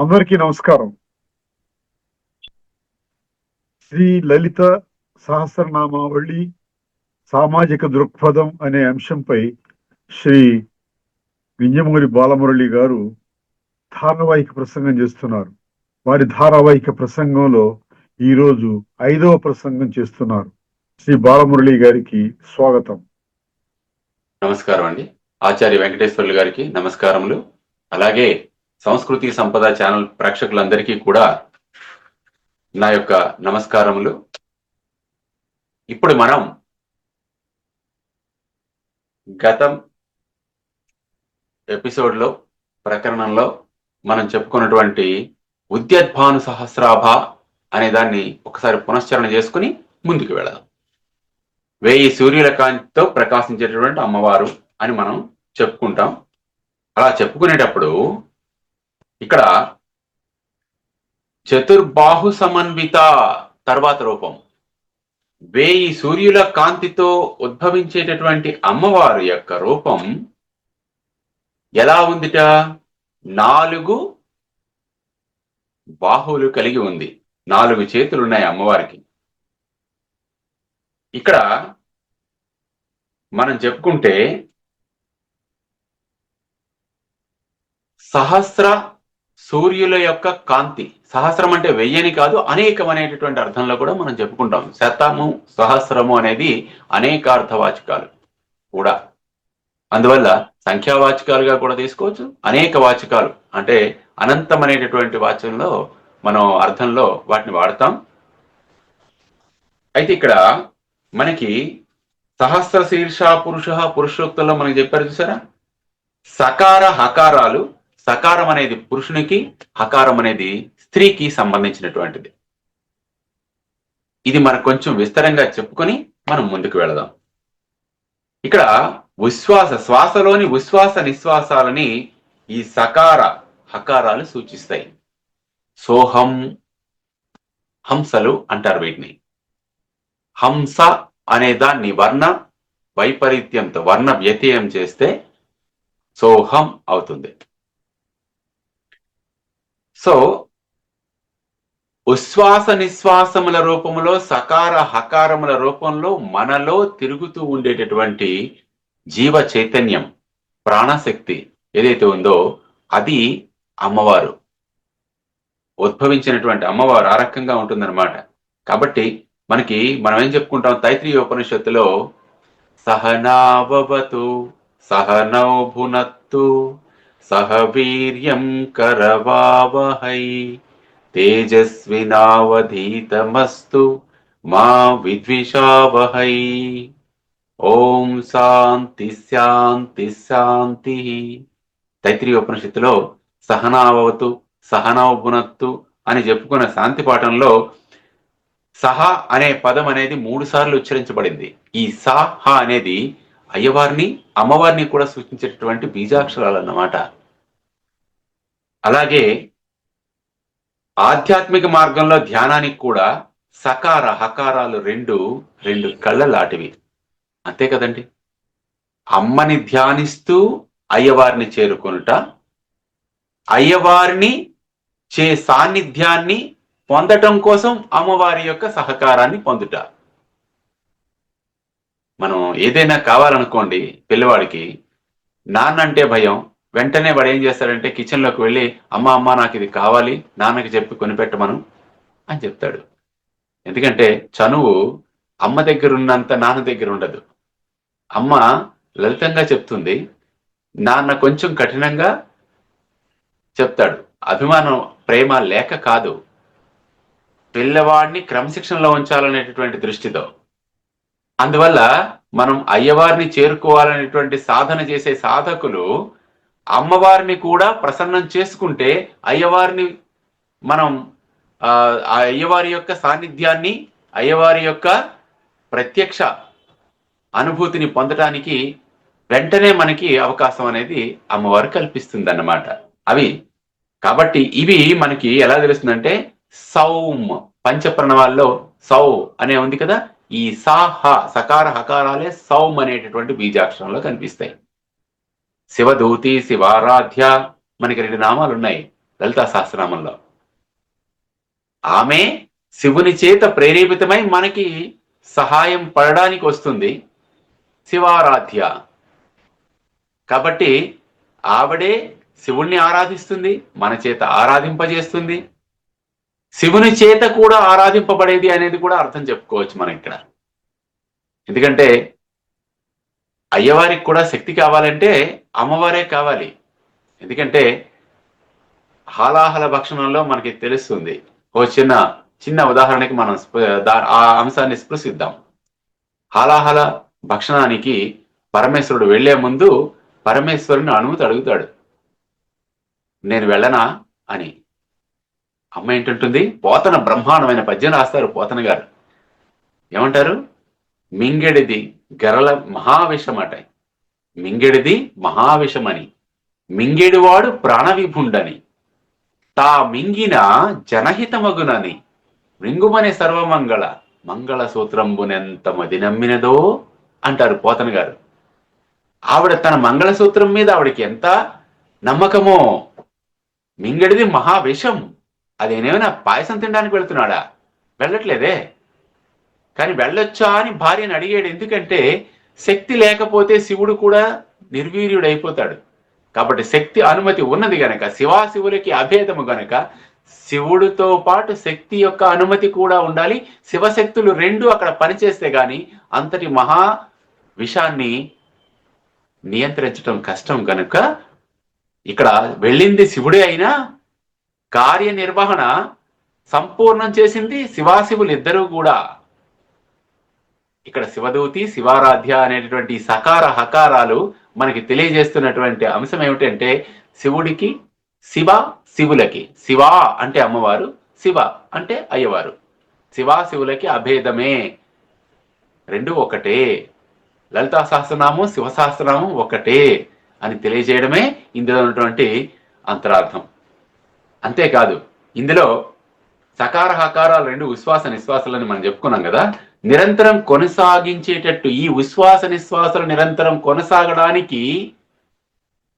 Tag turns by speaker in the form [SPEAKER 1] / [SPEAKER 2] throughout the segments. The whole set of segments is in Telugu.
[SPEAKER 1] అందరికీ నమస్కారం. శ్రీ లలిత సహస్రనామావళి సామాజిక దృక్పథం అనే అంశంపై శ్రీ వింజమూరి బాలమురళి గారు ధారావాహిక ప్రసంగం చేస్తున్నారు. వారి ధారావాహిక ప్రసంగంలో ఈరోజు 5వ ప్రసంగం చేస్తున్నారు. శ్రీ బాలమురళి గారికి స్వాగతం.
[SPEAKER 2] నమస్కారం అండి. ఆచార్య వెంకటేశ్వర్లు గారికి నమస్కారములు. అలాగే సంస్కృతి సంపద ఛానల్ ప్రేక్షకులందరికీ కూడా నా యొక్క నమస్కారములు. ఇప్పుడు మనం గతం ఎపిసోడ్లో ప్రకరణంలో మనం చెప్పుకున్నటువంటి ఉద్యద్భాను సహస్రాభ అనే దాన్ని ఒకసారి పునశ్చరణ చేసుకుని ముందుకు వెళదాం. 1000 సూర్యుల కాంతితో ప్రకాశించేటటువంటి అమ్మవారు అని మనం చెప్పుకుంటాం. అలా చెప్పుకునేటప్పుడు ఇక్కడ చతుర్బాహు సమన్విత తర్వాత రూపం 1000 సూర్యుల కాంతితో ఉద్భవించేటటువంటి అమ్మవారి యొక్క రూపం ఎలా ఉందిట? 4 బాహువులు కలిగి ఉంది. 4 చేతులు ఉన్నాయి అమ్మవారికి. ఇక్కడ మనం చెప్పుకుంటే సహస్ర సూర్యుల యొక్క కాంతి, సహస్రం అంటే 1000 కాదు, అనేకం అనేటటువంటి అర్థంలో కూడా మనం చెప్పుకుంటాం. శతము సహస్రము అనేది అనేకార్థవాచకాలు కూడా, అందువల్ల సంఖ్యావాచకాలుగా కూడా తీసుకోవచ్చు. అనేక వాచకాలు అంటే అనంతం అనేటటువంటి వాచకంలో మనం అర్థంలో వాటిని వాడతాం. అయితే ఇక్కడ మనకి సహస్ర శీర్ష పురుష పురుషోక్తంలో మనకి చెప్పారు చూసారా, సకార హకారాలు. సకారం అనేది పురుషునికి, హకారం అనేది స్త్రీకి సంబంధించినటువంటిది. ఇది మనకు కొంచెం విస్తరంగా చెప్పుకొని మనం ముందుకు వెళదాం. ఇక్కడ ఉశ్వాస, శ్వాసలోని ఉశ్వాస నిశ్వాసాలని ఈ సకార హకారాలు సూచిస్తాయి. సోహం, హంసలు అంటారు వీటిని. హంస అనే దాన్ని వర్ణ వైపరీత్యంతో, వర్ణ వ్యత్యయం చేస్తే సోహం అవుతుంది. సో ఉశ్వాస నిశ్వాసముల రూపంలో, సకార హకారముల రూపంలో మనలో తిరుగుతూ ఉండేటటువంటి జీవ చైతన్యం, ప్రాణశక్తి ఏదైతే ఉందో అది అమ్మవారు, ఉద్భవించినటువంటి అమ్మవారు ఆ రకంగా ఉంటుందన్నమాట. కాబట్టి మనం ఏం చెప్పుకుంటాం, తైత్రీయ ఉపనిషత్తులో సహనావవతు సహనౌ భునత్తు సహ వీర్యం కరవావహై తేజస్వినావధీతమస్తు మా విద్విషావహై. ఓం శాంతి శాంతి శాంతి. తైత్రీయ ఉపనిషత్తులో సహనావవతు సహనౌ భునత్తు అని చెప్పుకున్న శాంతి పాఠంలో సహ అనే పదం అనేది 3 సార్లు ఉచ్చరించబడింది. ఈ సహ అనేది అయ్యవారిని, అమ్మవారిని కూడా సూచించేటటువంటి బీజాక్షరాలు అన్నమాట. అలాగే ఆధ్యాత్మిక మార్గంలో ధ్యానానికి కూడా సకార హకారాలు రెండు కళ్ళ లాంటివి, అంతే కదండి. అమ్మని ధ్యానిస్తూ అయ్యవారిని చేరుకొనుట, అయ్యవారిని సాన్నిధ్యాన్ని పొందటం కోసం అమ్మవారి యొక్క సహకారాన్ని పొందుట. మనం ఏదైనా కావాలనుకోండి, పిల్లవాడికి నాన్న అంటే భయం, వెంటనే వాడు ఏం చేస్తాడంటే కిచెన్లోకి వెళ్ళి అమ్మ నాకు ఇది కావాలి, నాన్నకి చెప్పి కొనిపెట్టమను అని చెప్తాడు. ఎందుకంటే చనువు అమ్మ దగ్గర ఉన్నంత నాన్న దగ్గర ఉండదు. అమ్మ లలితంగా చెప్తుంది, నాన్న కొంచెం కఠినంగా చెప్తాడు. అభిమానం, ప్రేమ లేక కాదు, పిల్లవాడిని క్రమశిక్షణలో ఉంచాలనేటటువంటి దృష్టితో. అందువల్ల మనం అయ్యవారిని చేరుకోవాలనేటువంటి సాధన చేసే సాధకులు అమ్మవారిని కూడా ప్రసన్నం చేసుకుంటే అయ్యవారిని మనం అయ్యవారి యొక్క సాన్నిధ్యాన్ని, అయ్యవారి యొక్క ప్రత్యక్ష అనుభూతిని పొందడానికి వెంటనే మనకి అవకాశం అనేది అమ్మవారు కల్పిస్తుంది అన్నమాట. కాబట్టి ఇవి మనకి ఎలా తెలుస్తుందంటే, సౌమ్ పంచప్రణవాల్లో సౌ అనే ఉంది కదా, ఈ సాహ సకార హకారాలే సౌమ్ అనేటటువంటి బీజాక్షరంలో కనిపిస్తాయి. శివదూతి, శివారాధ్య, మనకి 2 నామాలు ఉన్నాయి. లలితా సహస్రనామంలో. ఆమె శివుని చేత ప్రేరేపితమై మనకి సహాయం పడడానికి వస్తుంది, శివారాధ్య. కాబట్టి ఆవిడే శివుణ్ణి ఆరాధిస్తుంది, మన చేత ఆరాధింపజేస్తుంది, శివుని చేత కూడా ఆరాధింపబడేది అనేది కూడా అర్థం చెప్పుకోవచ్చు మనం ఇక్కడ. ఎందుకంటే అయ్యవారికి కూడా శక్తి కావాలంటే అమ్మవారే కావాలి. ఎందుకంటే హాలాహల భక్షణంలో మనకి తెలుస్తుంది. ఓ చిన్న చిన్న ఉదాహరణకి మనం ఆ అంశాన్ని స్పృశిద్దాం. హాలాహల భక్షణానికి పరమేశ్వరుడు వెళ్లే ముందు పరమేశ్వరుని అనుమతి అడుగుతాడు, నేను వెళ్ళనా అని. అమ్మ ఏంటుంటుంది, పోతన బ్రహ్మాండమైన పద్యం రాస్తారు పోతన గారు. ఏమంటారు, మింగెడిది గరల మహావిషమట, మింగెడిది మహావిషమని, మింగెడివాడు ప్రాణవిభుండని, తా మింగిన జనహితమగునని, మృంగుమనే సర్వమంగళ మంగళ సూత్రంబునెంత మది నమ్మినదో అంటారు పోతన గారు. ఆవిడ తన మంగళసూత్రం మీద ఆవిడకి ఎంత నమ్మకమో. మింగడిది మహావిషం, అదేనేమైనా పాయసం తినడానికి వెళ్తున్నాడా? వెళ్ళట్లేదే. కానీ వెళ్ళొచ్చా అని భార్యను అడిగాడు. ఎందుకంటే శక్తి లేకపోతే శివుడు కూడా నిర్వీర్యుడైపోతాడు. కాబట్టి శక్తి అనుమతి ఉన్నది గనక, శివాశివులకి అభేదము గనక శివుడితో పాటు శక్తి యొక్క అనుమతి కూడా ఉండాలి. శివశక్తులు రెండు అక్కడ పనిచేస్తే గాని అంతటి మహా విషాన్ని నియంత్రించడం కష్టం గనుక ఇక్కడ వెళ్ళింది శివుడే అయినా కార్యనిర్వహణ సంపూర్ణం చేసింది శివాశివులు ఇద్దరూ కూడా. ఇక్కడ శివదూతి శివారాధ్య అనేటటువంటి సకార హకారాలు మనకి తెలియజేస్తున్నటువంటి అంశం ఏమిటంటే, శివుడికి శివ, శివులకి, శివ అంటే అమ్మవారు, శివ అంటే అయ్యవారు, శివాశివులకి అభేదమే, రెండు ఒకటే. లలితా సహస్రనామం శివ సహస్రనామం ఒకటే అని తెలియజేయడమే ఇందులో ఉన్నటువంటి అంతరార్థం. అంతేకాదు, ఇందులో సకార హకారాలు రెండు ఉశ్వాస నిశ్వాసాలని మనం చెప్పుకున్నాం కదా. నిరంతరం కొనసాగించేటట్టు ఈ ఉశ్వాస నిశ్వాసాలు నిరంతరం కొనసాగడానికి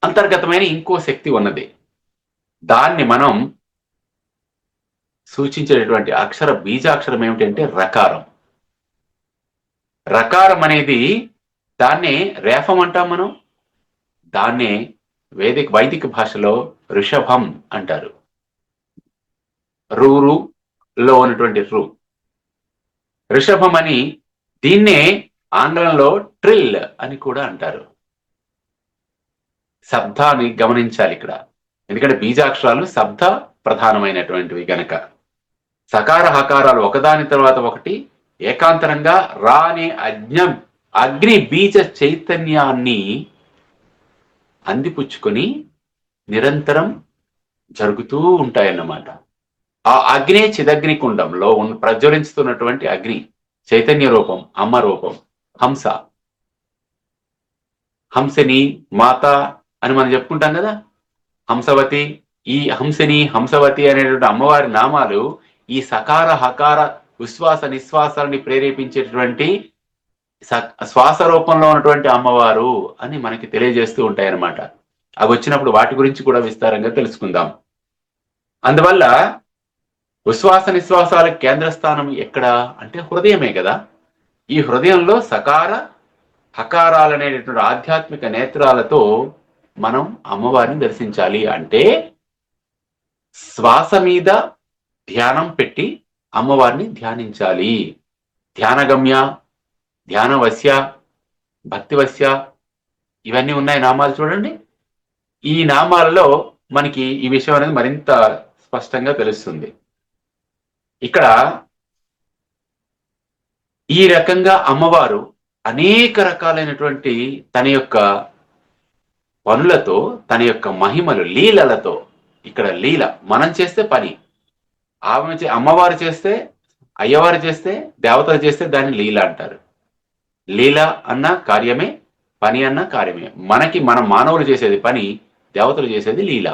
[SPEAKER 2] అంతర్గతమైన ఇంకో శక్తి ఉన్నది. దాన్ని మనం సూచించేటటువంటి అక్షర బీజాక్షరం ఏమిటంటే రకారం. రకారం అనేది దాన్నే రేఫం అంటాం మనం. దాన్నే వైదిక భాషలో ఋషభం అంటారు. రూలో ఉన్నటువంటి రు ఋషభం అని, దీన్నే ఆంగ్లంలో ట్రిల్ అని కూడా అంటారు. శబ్దాన్ని గమనించాలి ఇక్కడ, ఎందుకంటే బీజాక్షరాలు శబ్ద ప్రధానమైనటువంటివి గనక. సకార హకారాలు ఒకదాని తర్వాత ఒకటి ఏకాంతరంగా రా అనే అగ్ని బీజ చైతన్యాన్ని అందిపుచ్చుకొని నిరంతరం జరుగుతూ ఉంటాయన్నమాట. ఆ అగ్నే చిదగ్ని కుండంలో ప్రజ్వలించుతున్నటువంటి అగ్ని చైతన్య రూపం, అమ్మ రూపం, హంస, హంసని మాత అని మనం చెప్పుకుంటాం కదా, హంసవతి. ఈ హంసని హంసవతి అనేటువంటి అమ్మవారి నామాలు ఈ సకార హకార ఉశ్వాస నిశ్వాసాలని ప్రేరేపించేటటువంటి శ్వాస రూపంలో ఉన్నటువంటి అమ్మవారు అని మనకి తెలియజేస్తూ ఉంటాయన్నమాట. అవి వచ్చినప్పుడు వాటి గురించి కూడా విస్తారంగా తెలుసుకుందాం. అందువల్ల ఉశ్వాస నిశ్వాసాల కేంద్ర స్థానం ఎక్కడ అంటే హృదయమే కదా. ఈ హృదయంలో సకార హకారాలు అనేటటువంటి ఆధ్యాత్మిక నేత్రాలతో మనం అమ్మవారిని దర్శించాలి. అంటే శ్వాస మీద ధ్యానం పెట్టి అమ్మవారిని ధ్యానించాలి. ధ్యానగమ్య, ధ్యానవశ్య, భక్తివశ్య ఇవన్నీ ఉన్నాయి నామాలు చూడండి. ఈ నామాలలో మనకి ఈ విషయం అనేది మరింత స్పష్టంగా తెలుస్తుంది. ఇక్కడ ఈ రకంగా అమ్మవారు అనేక రకాలైనటువంటి తన యొక్క పనులతో, తన యొక్క మహిమలు, లీలలతో, ఇక్కడ లీల మనం చేస్తే పని, అమ్మవారు చేస్తే, అయ్యవారు చేస్తే, దేవతలు చేస్తే దాన్ని లీల అంటారు. లీల అన్న కార్యమే, పని అన్న కార్యమే. మనం మానవులు చేసేది పని, దేవతలు చేసేది లీల.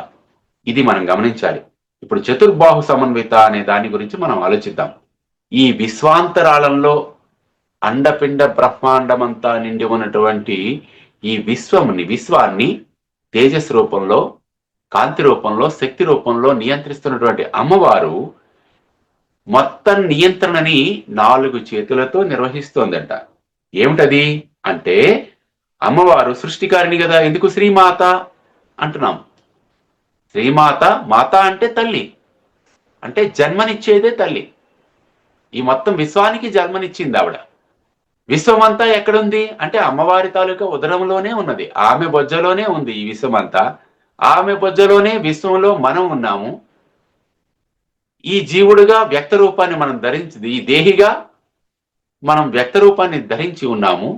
[SPEAKER 2] ఇది మనం గమనించాలి. ఇప్పుడు చతుర్బాహు సమన్విత అనే దాని గురించి మనం ఆలోచిద్దాం. ఈ విశ్వాంతరాళంలో అండపిండ బ్రహ్మాండమంతా నిండి ఉన్నటువంటి ఈ విశ్వాన్ని తేజస్ రూపంలో కాంతి రూపంలో, శక్తి రూపంలో నియంత్రిస్తున్నటువంటి అమ్మవారు మొత్తం నియంత్రణని 4 చేతులతో నిర్వహిస్తోందంట. ఏమిటది అంటే, అమ్మవారు సృష్టికారిణి కదా, ఎందుకు శ్రీమాత అంటున్నాం. శ్రీమాత, మాత అంటే తల్లి, అంటే జన్మనిచ్చేదే తల్లి. ఈ మొత్తం విశ్వానికి జన్మనిచ్చింది ఆవిడ. విశ్వమంతా ఎక్కడుంది అంటే అమ్మవారి తాలూకా ఉదరంలోనే ఉన్నది. ఆమె బొజ్జలోనే ఉంది ఈ విశ్వమంతా. ఆమె బొజ్జలోనే విశ్వంలో మనం ఉన్నాము. ఈ జీవుడుగా వ్యక్త రూపాన్ని మనం ధరించి, ఈ దేహిగా మనం వ్యక్త రూపాన్ని ధరించి ఉన్నాము.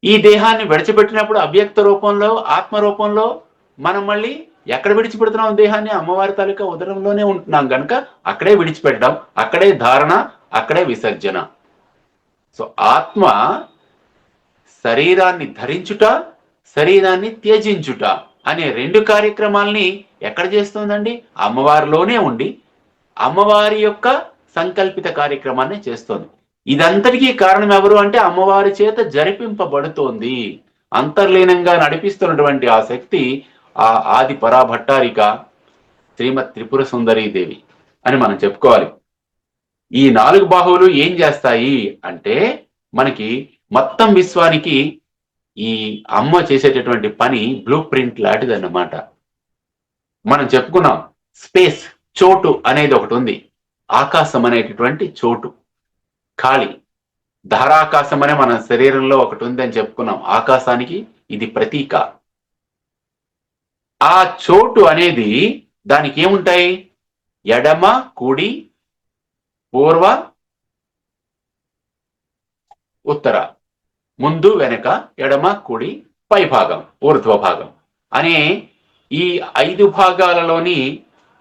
[SPEAKER 2] ఈ దేహాన్ని విడిచిపెట్టినప్పుడు అవ్యక్త రూపంలో, ఆత్మ రూపంలో మనం మళ్ళీ ఎక్కడ విడిచిపెడుతున్నాం దేహాన్ని? అమ్మవారి తాలూకా ఉదరంలోనే ఉంటున్నాం కనుక అక్కడే విడిచిపెట్టడం, అక్కడే ధారణ, అక్కడే విసర్జన. సో ఆత్మ శరీరాన్ని ధరించుట, శరీరాన్ని త్యజించుట అనే 2 కార్యక్రమాల్ని ఎక్కడ చేస్తుందండి? అమ్మవారిలోనే ఉండి అమ్మవారి యొక్క సంకల్పిత కార్యక్రమాన్ని చేస్తోంది. ఇదంతటికీ కారణం ఎవరు అంటే అమ్మవారి చేత జరిపింపబడుతోంది. అంతర్లీనంగా నడిపిస్తున్నటువంటి ఆ శక్తి, ఆ ఆది పరాభట్టారిక శ్రీమత్ త్రిపుర సుందరీదేవి అని మనం చెప్పుకోవాలి. ఈ 4 బాహువులు ఏం చేస్తాయి అంటే, మనకి మొత్తం విశ్వానికి ఈ అమ్మ చేసేటటువంటి పని బ్లూ ప్రింట్ లాంటిదన్నమాట. మనం చెప్పుకున్నాం, స్పేస్, చోటు అనేది ఒకటి ఉంది. ఆకాశం అనేటటువంటి చోటు, ఖాళీ. ధారాకాశం అనే మన శరీరంలో ఒకటి ఉంది అని చెప్పుకున్నాం. ఆకాశానికి ఇది ప్రతీక. ఆ చోటు అనేది, దానికి ఏముంటాయి? ఎడమ, కుడి, పూర్వ, ఉత్తర, ముందు, వెనక, ఎడమ, కుడి, పై భాగం, ఊర్ధ్వ భాగం అనే ఈ 5 భాగాలలోని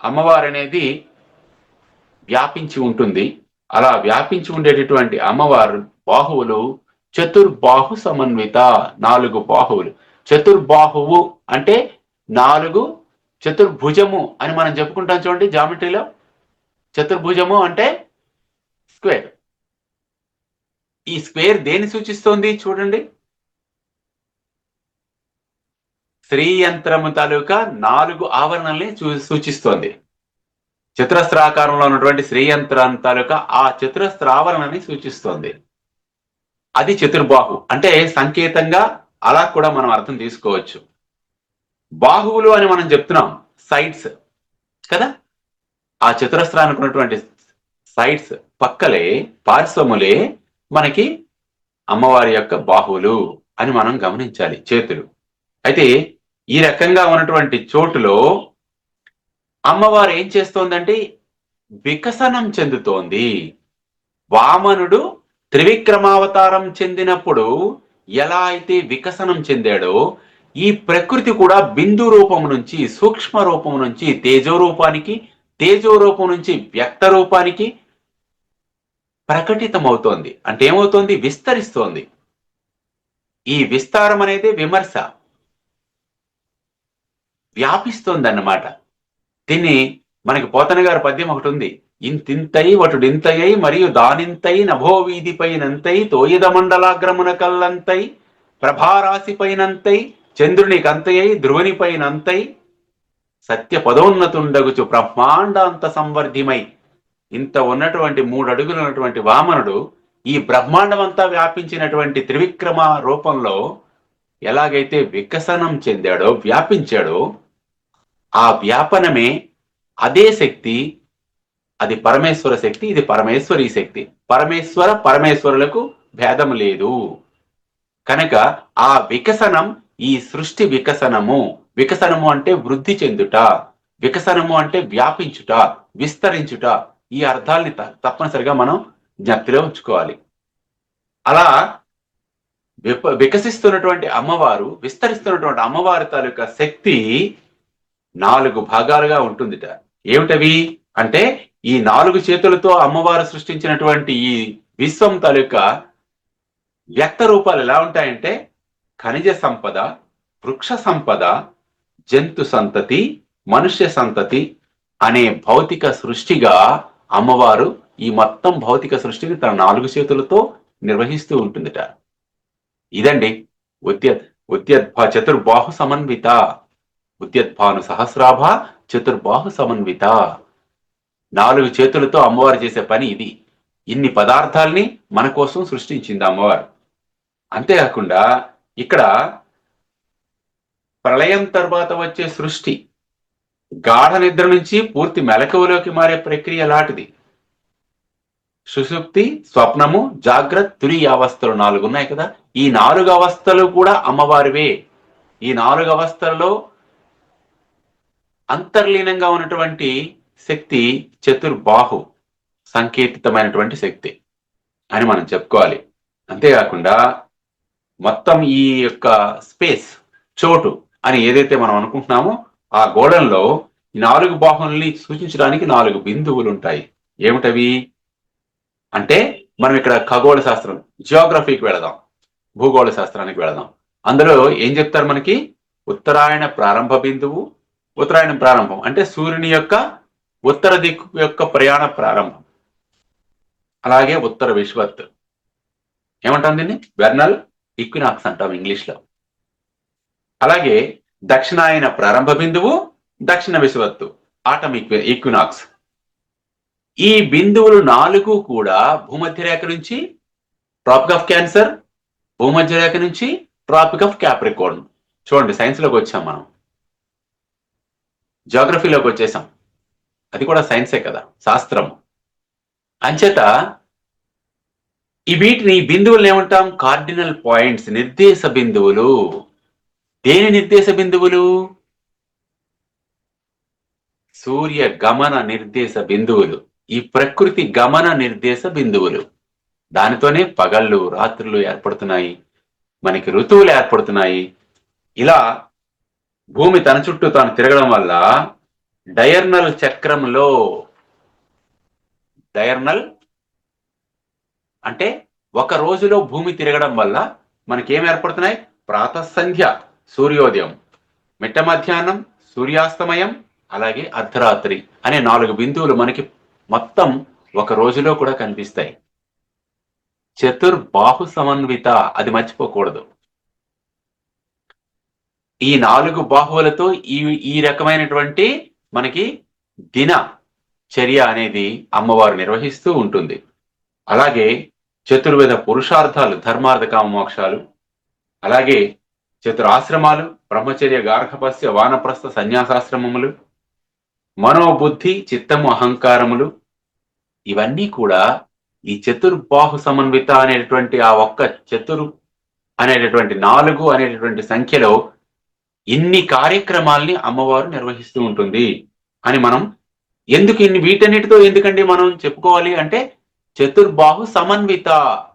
[SPEAKER 2] అమ్మవారు అనేది వ్యాపించి ఉంటుంది. అలా వ్యాపించి ఉండేటటువంటి అమ్మవారు బాహువులు చతుర్బాహు సమన్విత, 4 బాహువులు. చతుర్బాహువు అంటే 4, చతుర్భుజము అని మనం చెప్పుకుంటాం చూడండి జామెట్రీలో. చతుర్భుజము అంటే స్క్వేర్. ఈ స్క్వేర్ దేన్ని సూచిస్తోంది చూడండి? శ్రీయంత్రము తాలూకా 4 ఆవరణల్ని సూచిస్తోంది. చతురస్రాకారంలో ఉన్నటువంటి శ్రీయంత్రం తాలూకా ఆ చతురస్ర ఆవరణని సూచిస్తోంది. అది చతుర్బాహు అంటే సంకేతంగా అలా కూడా మనం అర్థం తీసుకోవచ్చు. బాహువులు అని మనం చెప్తున్నాం, సైడ్స్ కదా. ఆ చతురస్రానికి ఉన్నటువంటి సైడ్స్, పక్కలే, పార్శ్వములే మనకి అమ్మవారి యొక్క బాహువులు అని మనం గమనించాలి, చేతులు. అయితే ఈ రకంగా ఉన్నటువంటి చోటులో అమ్మవారు ఏం చేస్తోందంటే వికసనం చెందుతోంది. వామనుడు త్రివిక్రమావతారం చెందినప్పుడు ఎలా అయితే వికసనం చెందాడో, ఈ ప్రకృతి కూడా బిందు రూపం నుంచి, సూక్ష్మ రూపం నుంచి తేజో రూపానికి, తేజో రూపం నుంచి వ్యక్త రూపానికి ప్రకటితమవుతోంది. అంటే ఏమవుతోంది? విస్తరిస్తోంది. ఈ విస్తారం అనేది విమర్శ, వ్యాపిస్తోంది అన్నమాట. దీన్ని మనకి పోతన గారి పద్యం ఒకటి ఉంది. ఇంతింతై వటుడింతయై మరియు దానింతై నభో వీధిపైనంతై తోయిద మండలాగ్రమున కల్లంతై ప్రభారాశిపైనంతై చంద్రుని కంతయై ధ్రువునిపైనంతై సత్య పదోన్నతుండగుచు బ్రహ్మాండాంత సంవర్ధిమై. ఇంత ఉన్నటువంటి 3 అడుగులు ఉన్నటువంటి వామనుడు ఈ బ్రహ్మాండం అంతా వ్యాపించినటువంటి త్రివిక్రమ రూపంలో ఎలాగైతే వికసనం చెందాడో, వ్యాపించాడో, ఆ వ్యాపనమే అదే శక్తి. అది పరమేశ్వర శక్తి, ఇది పరమేశ్వరి శక్తి. పరమేశ్వర పరమేశ్వరులకు భేదం లేదు కనుక ఆ వికసనం, ఈ సృష్టి వికసనము. వికసనము అంటే వృద్ధి చెందుట, వికసనము అంటే వ్యాపించుట, విస్తరించుట. ఈ అర్థాల్ని తప్పనిసరిగా మనం జ్ఞప్తిలో ఉంచుకోవాలి. అలా వికసిస్తున్నటువంటి అమ్మవారు, విస్తరిస్తున్నటువంటి అమ్మవారి తాలూకా శక్తి 4 భాగాలుగా ఉంటుందిట. ఏమిటవి అంటే, ఈ 4 చేతులతో అమ్మవారు సృష్టించినటువంటి ఈ విశ్వం తాలూకా వ్యక్త రూపాలు ఎలా ఉంటాయంటే, ఖనిజ సంపద, వృక్ష సంపద, జంతు సంతతి, మనుష్య సంతతి అనే భౌతిక సృష్టిగా అమ్మవారు ఈ మొత్తం భౌతిక సృష్టిని తన 4 చేతులతో నిర్వహిస్తూ ఉంటుందిట. ఇదండి చతుర్బాహు సమన్విత. ఉద్యద్భాను సహస్రాభ చతుర్బాహు సమన్విత. 4 చేతులతో అమ్మవారు చేసే పని ఇది. ఇన్ని పదార్థాల్ని మన కోసం సృష్టించింది అమ్మవారు. అంతేకాకుండా ఇక్కడ ప్రళయం తర్వాత వచ్చే సృష్టి గాఢ నిద్ర నుంచి పూర్తి మెలకువలోకి మారే ప్రక్రియ లాంటిది. సుషుప్తి, స్వప్నము, జాగ్రత్త, తురియ అవస్థలు 4 ఉన్నాయి కదా. ఈ 4 అవస్థలు కూడా అమ్మవారివే. ఈ 4 అవస్థలలో అంతర్లీనంగా ఉన్నటువంటి శక్తి చతుర్బాహు సంకేతితమైనటువంటి శక్తి అని మనం చెప్పుకోవాలి. అంతేకాకుండా మొత్తం ఈ యొక్క స్పేస్, చోటు అని ఏదైతే మనం అనుకుంటున్నామో ఆ గోళంలో 4 బాహుల్ని సూచించడానికి 4 బిందువులు ఉంటాయి. ఏమిటవి అంటే, మనం ఇక్కడ ఖగోళ శాస్త్రం, జియోగ్రఫీకి వెళదాం, భూగోళ శాస్త్రానికి వెళదాం. అందులో ఏం చెప్తారు మనకి? ఉత్తరాయణ ప్రారంభ బిందువు. ఉత్తరాయణ ప్రారంభం అంటే సూర్యుని యొక్క ఉత్తర దిక్కు యొక్క ప్రయాణ ప్రారంభం. అలాగే ఉత్తర విశ్వత్ ఏమంటాం దీన్ని? వెర్నల్ ఈక్వినాక్స్ అంటాం ఇంగ్లీష్ లో. అలాగే దక్షిణాయన ప్రారంభ బిందువు, దక్షిణ విశ్వత్తు ఆటమ్ ఈక్వినాక్స్. ఈ బిందువులు 4 కూడా భూమధ్య రేఖ నుంచి ట్రాపిక్ ఆఫ్ క్యాన్సర్, భూమధ్య రేఖ నుంచి ట్రాపిక్ ఆఫ్ క్యాప్రికోర్న్. చూడండి, సైన్స్ లోకి వచ్చాం మనం, జియోగ్రఫీలోకి వచ్చేసాం. అది కూడా సైన్సే కదా, శాస్త్రం. అంచేత ఈ వీటిని బిందువులు ఏమంటాం? కార్డినల్ పాయింట్స్, నిర్దేశ బిందువులు. దేని నిర్దేశ బిందువులు? సూర్య గమన నిర్దేశ బిందువులు. ఈ ప్రకృతి గమన నిర్దేశ బిందువులు. దానితోనే పగళ్ళు రాత్రులు ఏర్పడుతున్నాయి, మనకి ఋతువులు ఏర్పడుతున్నాయి. ఇలా భూమి తన చుట్టూ తాను తిరగడం వల్ల డయర్నల్ చక్రంలో, డయర్నల్ అంటే ఒక రోజులో భూమి తిరగడం వల్ల మనకేం ఏర్పడుతున్నాయి? ప్రాతఃసంధ్య సూర్యోదయం, మిట్ట మధ్యాహ్నం సూర్యాస్తమయం, అలాగే అర్ధరాత్రి అనే 4 బిందువులు మనకి మొత్తం ఒక రోజులో కూడా కనిపిస్తాయి. చతుర్బాహు సమన్విత, అది మర్చిపోకూడదు. ఈ 4 బాహువులతో ఈ రకమైనటువంటి మనకి దిన చర్య అనేది అమ్మవారు నిర్వహిస్తూ ఉంటుంది. అలాగే చతుర్వేద పురుషార్థాలు, ధర్మార్థ కామ మోక్షాలు, అలాగే చతురాశ్రమాలు, బ్రహ్మచర్య గార్హపస్య వానప్రస్థ సన్యాసాశ్రమములు, మనోబుద్ధి చిత్తము అహంకారములు, ఇవన్నీ కూడా ఈ చతుర్బాహు సమన్విత అనేటటువంటి ఆ ఒక్క చతురు అనేటటువంటి 4 అనేటటువంటి సంఖ్యలో ఇన్ని కార్యక్రమాల్ని అమ్మవారు నిర్వహిస్తూ ఉంటుంది అని మనం ఎందుకు వీటన్నిటితో ఎందుకండి మనం చెప్పుకోవాలి అంటే, చతుర్బాహు సమన్విత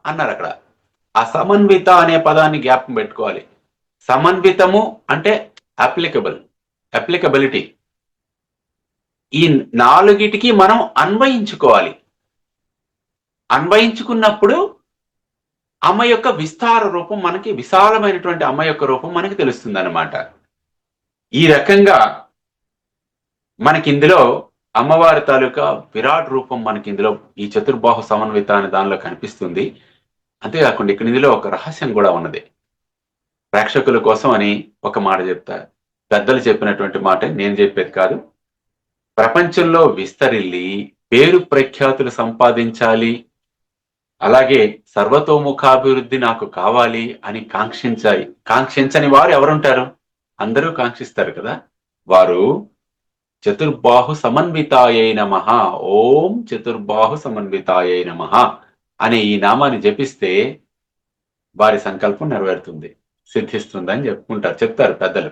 [SPEAKER 2] అన్నారు అక్కడ. ఆ సమన్విత అనే పదాన్ని జ్ఞాపకం పెట్టుకోవాలి. సమన్వితము అంటే అప్లికబిలిటీ. ఈ 4టికి మనం అన్వయించుకోవాలి. అన్వయించుకున్నప్పుడు అమ్మ యొక్క విస్తార రూపం మనకి, విశాలమైనటువంటి అమ్మ యొక్క రూపం మనకి తెలుస్తుంది అన్నమాట. ఈ రకంగా మనకి ఇందులో అమ్మవారి తాలూకా విరాట్ రూపం మనకి ఇందులో ఈ చతుర్బాహు సమన్విత అనే దానిలో కనిపిస్తుంది. అంతేకాకుండా ఇక్కడ ఇందులో ఒక రహస్యం కూడా ఉన్నది. ప్రేక్షకుల కోసం అని ఒక మాట చెప్తా. పెద్దలు చెప్పినటువంటి మాట, నేను చెప్పేది కాదు. ప్రపంచంలో విస్తరిల్లి పేరు ప్రఖ్యాతులు సంపాదించాలి, అలాగే సర్వతోముఖాభివృద్ధి నాకు కావాలి అని కాంక్షించని వారు ఎవరుంటారు? అందరూ కాంక్షిస్తారు కదా. వారు చతుర్బాహు సమన్వితాయై నమః, ఓం చతుర్బాహు సమన్వితాయై నమః అనే ఈ నామాన్ని జపిస్తే వారి సంకల్పం నెరవేరుతుంది, సిద్ధిస్తుందని చెప్తారు పెద్దలు.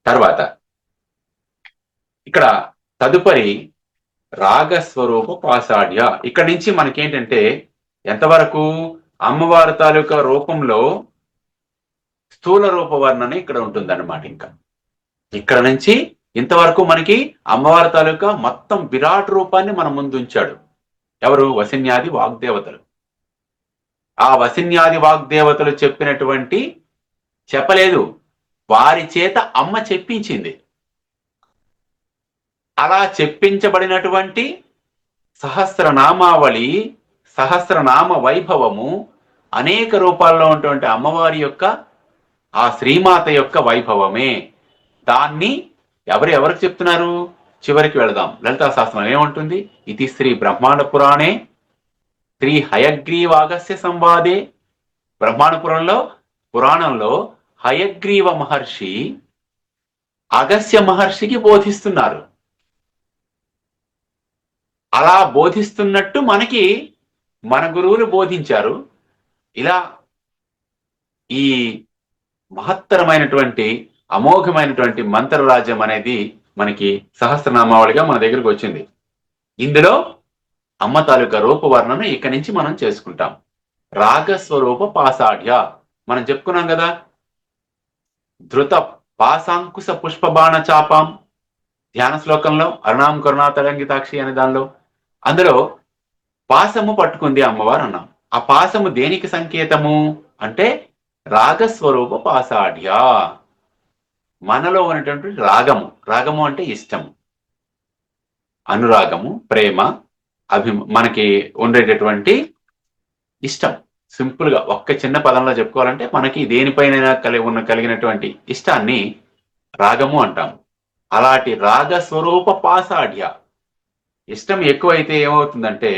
[SPEAKER 2] తర్వాత ఇక్కడ తదుపరి రాగస్వరూప పాషాఢ్య. ఇక్కడ నుంచి మనకేంటంటే ఎంతవరకు అమ్మవారి తాలూకా రూపంలో స్థూల రూప వర్ణన ఇక్కడ ఉంటుందన్నమాట. ఇంకా ఇక్కడ నుంచి ఇంతవరకు మనకి అమ్మవారి తాలూకా మొత్తం విరాట్ రూపాన్ని మన ముందు ఉంచాడు. ఎవరు? వసిన్యాది వాగ్దేవతలు. ఆ వసిన్యాది వాగ్దేవతలు చెప్పలేదు, వారి చేత అమ్మ చెప్పించింది. అలా చెప్పించబడినటువంటి సహస్రనామావళి, సహస్రనామ వైభవము, అనేక రూపాల్లో ఉన్నటువంటి అమ్మవారి యొక్క ఆ శ్రీమాత యొక్క వైభవమే దాన్ని ఎవరికి చెప్తున్నారు? చివరికి వెళదాం. లలితా శాస్త్రం ఏమంటుంది? ఇది శ్రీ బ్రహ్మాండ పురాణే శ్రీ హయగ్రీవాగస్య సంవాదే. బ్రహ్మాండ పురాణంలో హయగ్రీవ మహర్షి అగస్త్య మహర్షికి బోధిస్తున్నారు. అలా బోధిస్తున్నట్టు మనకి మన గురువులు బోధించారు. ఇలా ఈ మహత్తరమైనటువంటి అమోఘమైనటువంటి మంత్రరాజ్యం అనేది మనకి సహస్రనామావళిగా మన దగ్గరకు వచ్చింది. ఇందులో అమ్మ తాలూకా రూపవర్ణన ఇక్కడి నుంచి మనం చేసుకుంటాం. రాగస్వరూప పాసాఢ్య మనం చెప్పుకున్నాం కదా. ధృత పాసాంకుశ పుష్పబాణ చాపాం ధ్యాన శ్లోకంలో అరుణాం కరుణాతరంగితాక్షి అనే దానిలో, అందులో పాసము పట్టుకుంది అమ్మవారు అన్నాం. ఆ పాసము దేనికి సంకేతము అంటే రాగస్వరూప పాసాఢ్య, మనలో ఉన్నటువంటి రాగము అంటే ఇష్టము, అనురాగము, ప్రేమ, మనకి ఉండేటటువంటి ఇష్టం. సింపుల్ గా ఒక్క చిన్న పదంలో చెప్పుకోవాలంటే మనకి దేనిపైన కలిగినటువంటి ఇష్టాన్ని రాగము అంటాం. అలాంటి రాగ స్వరూప పాసాఢ్య, ఇష్టం ఎక్కువైతే ఏమవుతుందంటే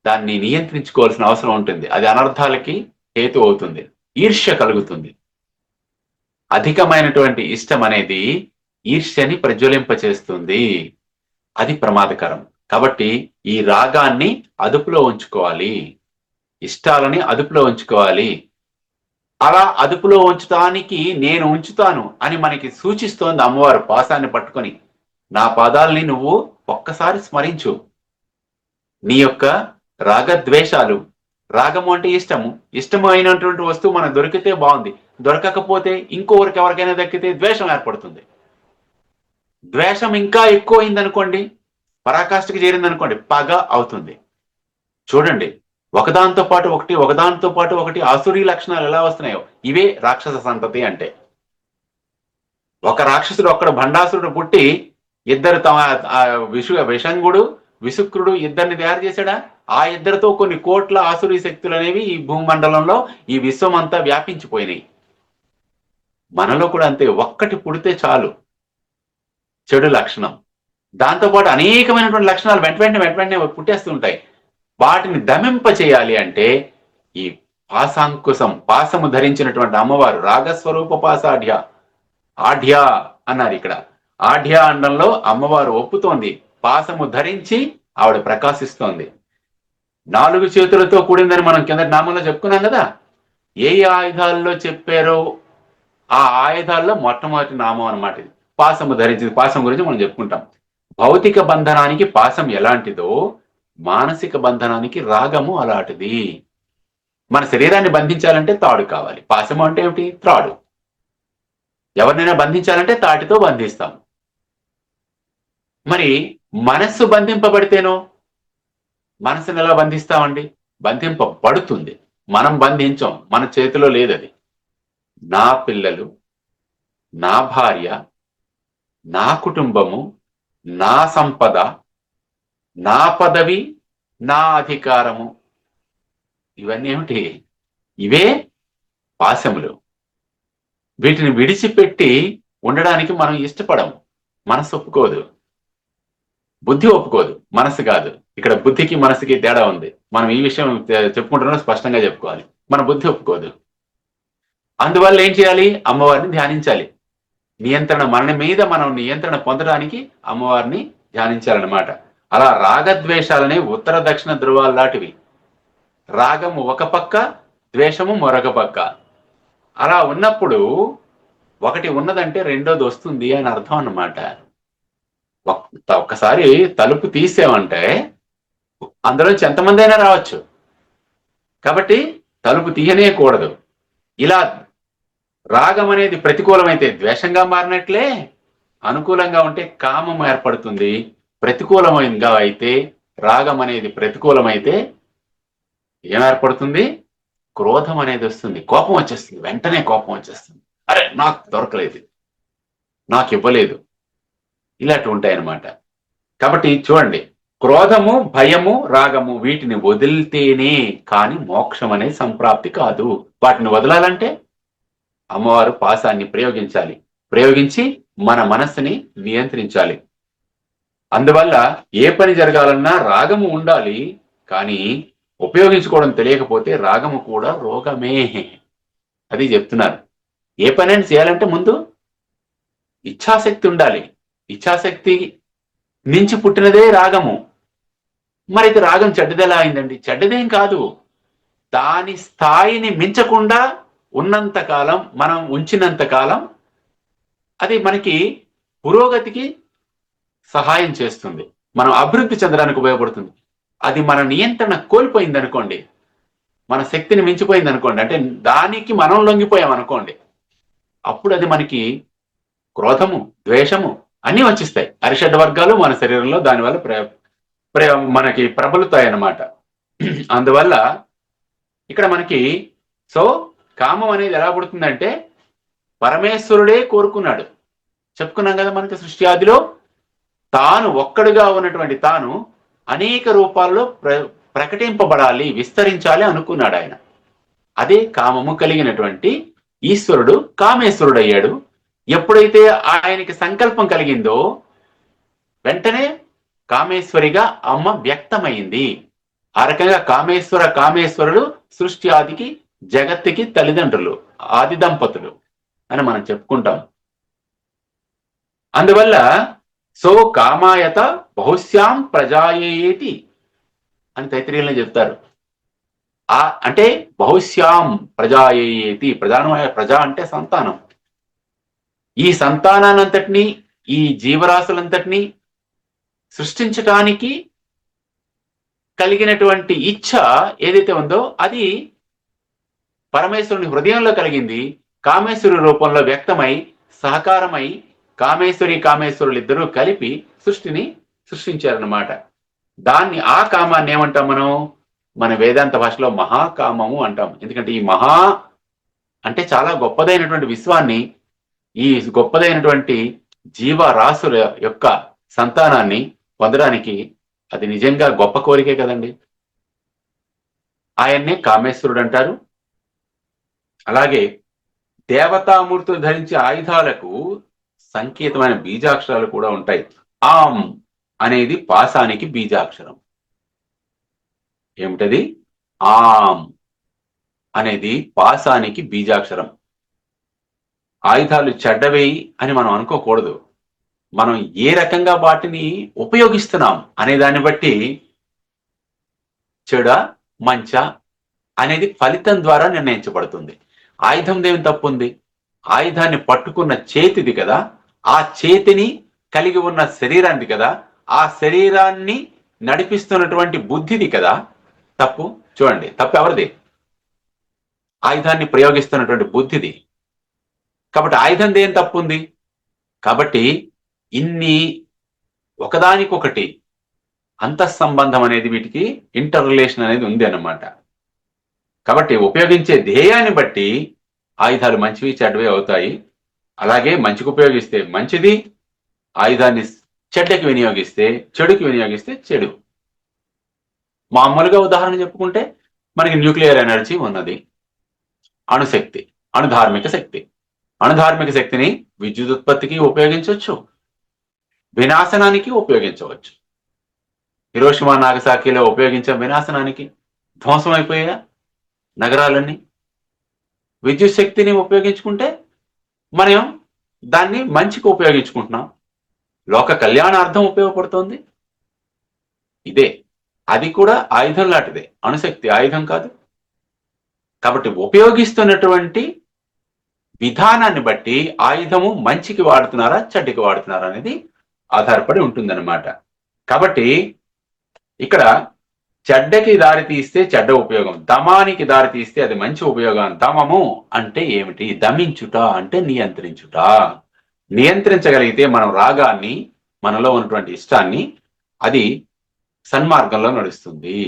[SPEAKER 2] దాన్ని నియంత్రించుకోవాల్సిన అవసరం ఉంటుంది. అది అనర్థాలకి హేతు అవుతుంది, ఈర్ష్య కలుగుతుంది. అధికమైనటువంటి ఇష్టం అనేది ఈర్ష్యని ప్రజ్వలింపచేస్తుంది, అది ప్రమాదకరం. కాబట్టి ఈ రాగాన్ని అదుపులో ఉంచుకోవాలి, ఇష్టాలని అదుపులో ఉంచుకోవాలి. అలా అదుపులో ఉంచడానికి నేను ఉంచుతాను అని మనకి సూచిస్తోంది అమ్మవారు పాసాన్ని పట్టుకొని. నా పాదాలని నువ్వు ఒక్కసారి స్మరించు. నీ యొక్క రాగద్వేషాలు, రాగము అంటే ఇష్టము అయినటువంటి వస్తువు మనకు దొరికితే బాగుంది, దొరకకపోతే ఇంకొకరికి ఎవరికైనా దక్కితే ద్వేషం ఏర్పడుతుంది. ద్వేషం ఇంకా ఎక్కువ అయిందనుకోండి, పరాకాష్ఠకి చేరిందనుకోండి, పగ అవుతుంది. చూడండి, ఒకదాంతో పాటు ఒకటి ఆసురీ లక్షణాలు ఎలా వస్తున్నాయో ఇవే రాక్షస సంతతి అంటే. ఒక రాక్షసుడు ఒక్కడ భండాసురుడు పుట్టి ఇద్దరు విషంగుడు విశుక్రుడు ఇద్దరిని తయారు చేశాడా? ఆ ఇద్దరితో కొన్ని కోట్ల ఆసురీ శక్తులు అనేవి ఈ భూమండలంలో ఈ విశ్వం అంతా వ్యాపించిపోయినాయి. మనలో కూడా అంతే, ఒక్కటి పుడితే చాలు చెడు లక్షణం, దాంతోపాటు అనేకమైనటువంటి లక్షణాలు వెంట వెంటనే పుట్టేస్తుంటాయి. వాటిని దమింప చేయాలి అంటే ఈ పాసము ధరించినటువంటి అమ్మవారు రాగస్వరూప పాసాఢ్య, ఆఢ్య అన్నారు ఇక్కడ. ఆఢ్య అండంలో అమ్మవారు ఒప్పుతోంది, పాసము ధరించి ఆవిడ ప్రకాశిస్తోంది. 4 చేతులతో కూడిందని మనం కింద నామంలో చెప్పుకున్నాం కదా. ఏ ఆయుధాల్లో చెప్పారో ఆ ఆయుధాల్లో మొట్టమొదటి నామం అన్నమాట ఇది. పాసము ధరించింది. పాసం గురించి మనం చెప్పుకుంటాం. భౌతిక బంధనానికి పాసం ఎలాంటిదో మానసిక బంధనానికి రాగము అలాంటిది. మన శరీరాన్ని బంధించాలంటే తాడు కావాలి. పాసము అంటే ఏమిటి? త్రాడు. ఎవరినైనా బంధించాలంటే తాటితో బంధిస్తాం. మరి మనస్సు బంధింపబడితేనో, మనసుని ఎలా బంధిస్తామండి? బంధింపబడుతుంది, మనం బంధించాం, మన చేతిలో లేదది. నా పిల్లలు, నా భార్య, నా కుటుంబము, నా సంపద, నా పదవి, నా అధికారము, ఇవన్నీ ఏమిటి? ఇవే పాశములు. వీటిని విడిచిపెట్టి ఉండడానికి మనం ఇష్టపడము. మనసు ఒప్పుకోదు, బుద్ధి ఒప్పుకోదు, మనసు కాదు. ఇక్కడ బుద్ధికి మనసుకి తేడా ఉంది. మనం ఈ విషయం చెప్పుకుంటున్నా స్పష్టంగా చెప్పుకోవాలి. మన బుద్ధి ఒప్పుకోదు. అందువల్ల ఏం చేయాలి? అమ్మవారిని ధ్యానించాలి. మన మీద మనం నియంత్రణ పొందడానికి అమ్మవారిని ధ్యానించాలన్నమాట. అలా రాగద్వేషాలనే ఉత్తర దక్షిణ ధ్రువాలు లాంటివి. రాగము ఒక పక్క, ద్వేషము మరొక పక్క. అలా ఉన్నప్పుడు ఒకటి ఉన్నదంటే రెండోది వస్తుంది అని అర్థం అన్నమాట. ఒక్కసారి తలుపు తీసామంటే అందులోంచి ఎంతమంది అయినా రావచ్చు. కాబట్టి తలుపు తీయనేయకూడదు. ఇలా రాగం అనేది ప్రతికూలమైతే ద్వేషంగా మారినట్లే, అనుకూలంగా ఉంటే కామం ఏర్పడుతుంది. ప్రతికూలంగా అయితే, రాగం అనేది ప్రతికూలమైతే ఏమేర్పడుతుంది? క్రోధం అనేది వస్తుంది, కోపం వచ్చేస్తుంది. వెంటనే కోపం వచ్చేస్తుంది. అరే, నాకు దొరకలేదు, నాకు ఇవ్వలేదు, ఇలాంటివి ఉంటాయన్నమాట. కాబట్టి చూడండి, క్రోధము, భయము, రాగము వీటిని వదిలితేనే కానీ మోక్షం అనేది సంప్రాప్తి కాదు. వాటిని వదలాలంటే అమ్మవారు పాసాన్ని ప్రయోగించాలి. ప్రయోగించి మన మనస్సుని నియంత్రించాలి. అందువల్ల ఏ పని జరగాలన్నా రాగము ఉండాలి, కానీ ఉపయోగించుకోవడం తెలియకపోతే రాగము కూడా రోగమే. అది చెప్తున్నారు. ఏ పనైనా చేయాలంటే ముందు ఇచ్ఛాశక్తి ఉండాలి. ఇచ్ఛాశక్తి నుంచి పుట్టినదే రాగము. మరి ఇది రాగం చెడ్డదెలా అయిందండి? చెడ్డదేం కాదు. దాని స్థాయిని మించకుండా ఉన్నంత కాలం, మనం ఉంచినంత కాలం అది మనకి పురోగతికి సహాయం చేస్తుంది, మనం అభివృద్ధి చెందడానికి ఉపయోగపడుతుంది. అది మన నియంత్రణ కోల్పోయింది అనుకోండి, మన శక్తిని మించిపోయింది అనుకోండి, అంటే దానికి మనం లొంగిపోయాం అనుకోండి, అప్పుడు అది మనకి క్రోధము, ద్వేషము అన్నీ వచ్చిస్తాయి. అరిషడ్ వర్గాలు మన శరీరంలో దానివల్ల మనకి ప్రబలుతాయి అన్నమాట. అందువల్ల ఇక్కడ మనకి కామం అనేది ఎలా పుడుతుందంటే పరమేశ్వరుడే కోరుకున్నాడు. చెప్పుకున్నాం కదా, మనకి సృష్టి ఆదిలో తాను ఒక్కడుగా ఉన్నటువంటి తాను అనేక రూపాల్లో ప్రకటింపబడాలి, విస్తరించాలి అనుకున్నాడు ఆయన. అదే కామము కలిగినటువంటి ఈశ్వరుడు కామేశ్వరుడు అయ్యాడు. ఎప్పుడైతే ఆయనకి సంకల్పం కలిగిందో వెంటనే కామేశ్వరిగా అమ్మ వ్యక్తమైంది. ఆ రకంగా కామేశ్వరుడు సృష్టి ఆదికి జగత్తుకి తల్లిదండ్రులు, ఆది దంపతులు అని మనం చెప్పుకుంటాం. అందువల్ల కామాయత బహుశ్యాం ప్రజాయేతి అని తైత్రీయంలో చెప్తారు. అంటే బహుశ్యాం ప్రజాయేతి, ప్రధానమైన ప్రజ అంటే సంతానం. ఈ సంతానాన్నంతటినీ, ఈ జీవరాశులంతటినీ సృష్టించటానికి కలిగినటువంటి ఇచ్ఛ ఏదైతే ఉందో అది పరమేశ్వరుని హృదయంలో కలిగింది. కామేశ్వరి రూపంలో వ్యక్తమై సహకారమై కామేశ్వరులు ఇద్దరూ కలిపి సృష్టిని సృష్టించారన్నమాట. ఆ కామాన్ని ఏమంటాం మనం? మన వేదాంత భాషలో మహాకామము అంటాం. ఎందుకంటే ఈ మహా అంటే చాలా గొప్పదైనటువంటి విశ్వాన్ని, ఈ గొప్పదైనటువంటి జీవరాశుల యొక్క సంతానాన్ని పొందడానికి అది నిజంగా గొప్ప కోరికే కదండి. ఆయన్నే కామేశ్వరుడు అంటారు. అలాగే దేవతామూర్తులు ధరించే ఆయుధాలకు సంకేతమైన బీజాక్షరాలు కూడా ఉంటాయి. ఆమ్ అనేది పాసానికి బీజాక్షరం. ఏమిటది? ఆమ్ అనేది పాసానికి బీజాక్షరం. ఆయుధాలు చెడ్డవే అని మనం అనుకోకూడదు. మనం ఏ రకంగా వాటిని ఉపయోగిస్తున్నాం అనే దాన్ని బట్టి చెడ మంచ అనేది ఫలితం ద్వారా నిర్ణయించబడుతుంది. ఆయుధం దేని తప్పు ఉంది? ఆయుధాన్ని పట్టుకున్న చేతిది కదా, ఆ చేతిని కలిగి ఉన్న శరీరాన్ని కదా, ఆ శరీరాన్ని నడిపిస్తున్నటువంటి బుద్ధిది కదా తప్పు. చూడండి, తప్పు ఎవరిది? ఆయుధాన్ని ప్రయోగిస్తున్నటువంటి బుద్ధిది. కాబట్టి ఆయుధం దేని తప్పు ఉంది? కాబట్టి ఇన్ని ఒకదానికొకటి అంతఃసంబంధం అనేది, వీటికి ఇంటర్ రిలేషన్ అనేది ఉంది అన్నమాట. కాబట్టి ఉపయోగించే ధ్యేయాన్ని బట్టి ఆయుధాలు మంచివి చెడ్డవి అవుతాయి. అలాగే మంచికి ఉపయోగిస్తే మంచిది, ఆయుధాన్ని చెడ్డకి వినియోగిస్తే, చెడుకి వినియోగిస్తే చెడు. మామూలుగా ఉదాహరణ చెప్పుకుంటే మనకి న్యూక్లియర్ ఎనర్జీ ఉన్నది, అణుశక్తి, అణుధార్మిక శక్తి. అణుధార్మిక శక్తిని విద్యుత్ ఉత్పత్తికి ఉపయోగించవచ్చు, వినాశనానికి ఉపయోగించవచ్చు. హిరోషిమా నాగసాకిలో ఉపయోగించాం వినాశనానికి, ధ్వంసం అయిపోయా నగరాలన్నీ. విద్యుత్ శక్తిని ఉపయోగించుకుంటే మనం దాన్ని మంచికి ఉపయోగించుకుంటున్నాం, లోక కళ్యాణార్థం ఉపయోగపడుతోంది. ఇదే, అది కూడా ఆయుధం లాంటిదే. అణుశక్తి ఆయుధం కాదు. కాబట్టి ఉపయోగిస్తున్నటువంటి విధానాన్ని బట్టి ఆయుధము మంచికి వాడుతున్నారా చెడ్డకి వాడుతున్నారా అనేది ఆధారపడి ఉంటుందన్నమాట. కాబట్టి ఇక్కడ చెడ్డకి దారి తీస్తే చెడ్డ ఉపయోగం, దమానికి దారి తీస్తే అది మంచి ఉపయోగం. దమము అంటే ఏమిటి? దమించుట అంటే నియంత్రించుట. నియంత్రించగలిగితే మనం రాగాన్ని, మనలో ఉన్నటువంటి ఇష్టాన్ని, అది సన్మార్గంలో నడుస్తుంది,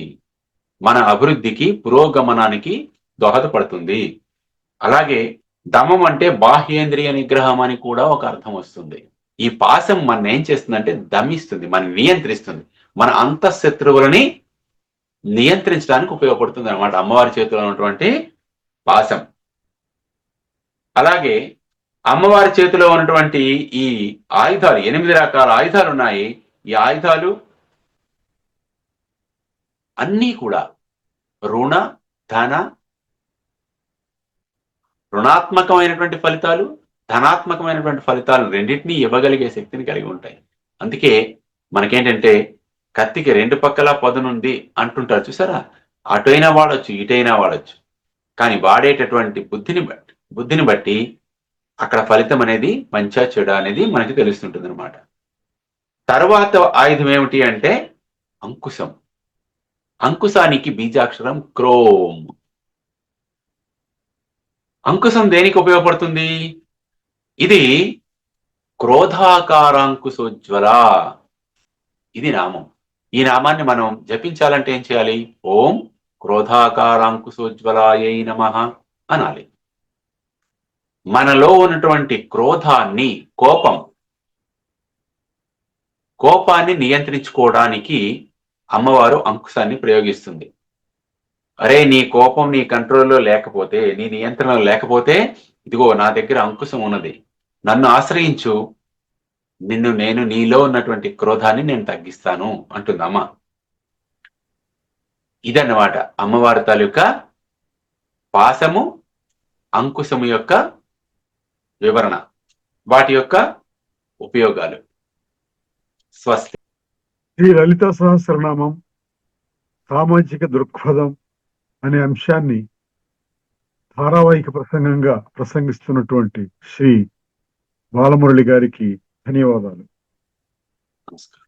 [SPEAKER 2] మన అభివృద్ధికి పురోగమనానికి దోహదపడుతుంది. అలాగే దమం అంటే బాహ్యేంద్రియ నిగ్రహం అని కూడా ఒక అర్థం వస్తుంది. ఈ పాశం మన ఏం చేస్తుందంటే దమిస్తుంది, మన నియంత్రిస్తుంది, మన అంతఃశత్రువులని నియంత్రించడానికి ఉపయోగపడుతుంది అనమాట అమ్మవారి చేతిలో ఉన్నటువంటి పాశం. అలాగే అమ్మవారి చేతిలో ఉన్నటువంటి ఈ ఆయుధాలు, 8 రకాల ఆయుధాలు ఉన్నాయి. ఈ ఆయుధాలు అన్నీ కూడా రుణ, ధన, రుణాత్మకమైనటువంటి ఫలితాలు, ధనాత్మకమైనటువంటి ఫలితాలు రెండింటినీ ఇవ్వగలిగే శక్తిని కలిగి ఉంటాయి. అందుకే మనకేంటంటే కత్తికి 2 పక్కల పదునుంది అంటుంటారు చూసారా? అటైనా వాడొచ్చు, ఇటైనా వాడొచ్చు. కానీ వాడేటటువంటి బుద్ధిని బట్టి అక్కడ ఫలితం అనేది మంచా చెడా అనేది మనకి తెలుస్తుంటుంది అనమాట. తర్వాత ఆయుధం ఏమిటి అంటే అంకుశం. అంకుశానికి బీజాక్షరం క్రోమ్. అంకుశం దేనికి ఉపయోగపడుతుంది? ఇది క్రోధాకారాంకుశోజ్వల. ఇది నామం. ఈ నామాన్ని మనం జపించాలంటే ఏం చేయాలి? ఓం క్రోధాకారాంకుశోజ్వలాయై నమః అనాలి. మనలో ఉన్నటువంటి క్రోధాన్ని, కోపాన్ని నియంత్రించుకోవడానికి అమ్మవారు అంకుశాన్ని ప్రయోగిస్తుంది. అరే, నీ కోపం నీ కంట్రోల్లో లేకపోతే, నీ నియంత్రణలో లేకపోతే, ఇదిగో నా దగ్గర అంకుశం ఉన్నది, నన్ను ఆశ్రయించు, నేను నీలో ఉన్నటువంటి క్రోధాన్ని నేను తగ్గిస్తాను అంటుంది అమ్మ. ఇదన్నమాట అమ్మవారి తాలూకా పాశము, అంకుశము యొక్క వివరణ, వాటి యొక్క ఉపయోగాలు. స్వస్తి.
[SPEAKER 1] శ్రీ లలితా సహస్రనామం సామాజిక దృక్పథం అనే అంశాన్ని ధారావాహిక ప్రసంగంగా ప్రసంగిస్తున్నటువంటి శ్రీ బాలమురళి గారికి ధన్యవాదాలు.
[SPEAKER 2] నమస్కారం.